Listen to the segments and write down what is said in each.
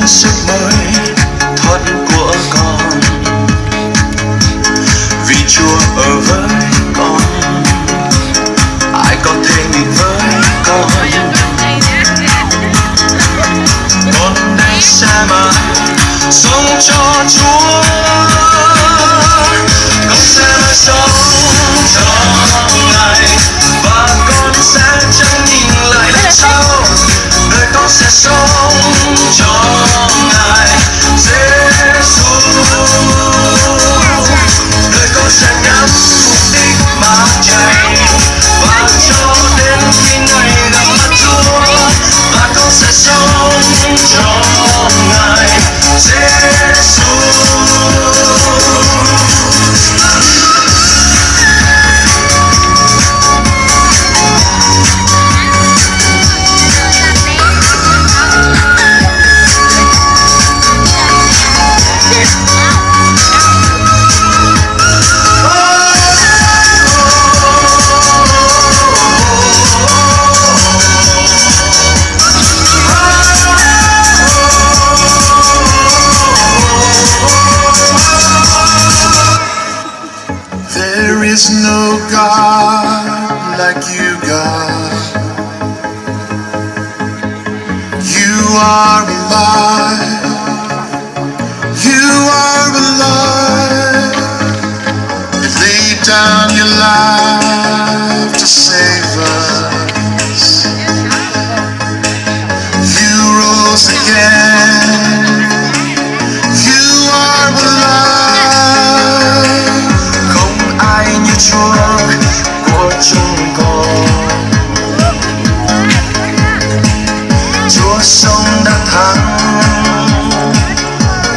sức mới thoát của con, vì Chúa ở với con, ai có thể nghịch với con. Con đây sẽ mãi sống cho Chúa, con sẽ sống cho Ngài và con sẽ chẳng nhìn lại đằng sau. Đời con sẽ sống cho Ngài Giêsu, đời con sẽ nhắm mục đích mà chạy và cho đến khi ngày gặp mặt Chúa, và con sẽ sống cho Ngài Giêsu. There is no God like you, God. You are alive. You are alive. You laid down your life to save us. You rose again. You are alive. Không ai như Chúa của chúng con. Chúa sống đã thắng,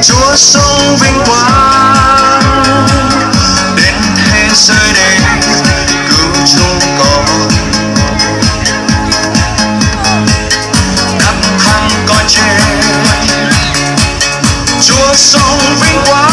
Chúa sống vinh quang đến thế giới để cứu chúng con. Đắp thắng con chết, Chúa sống vinh quang.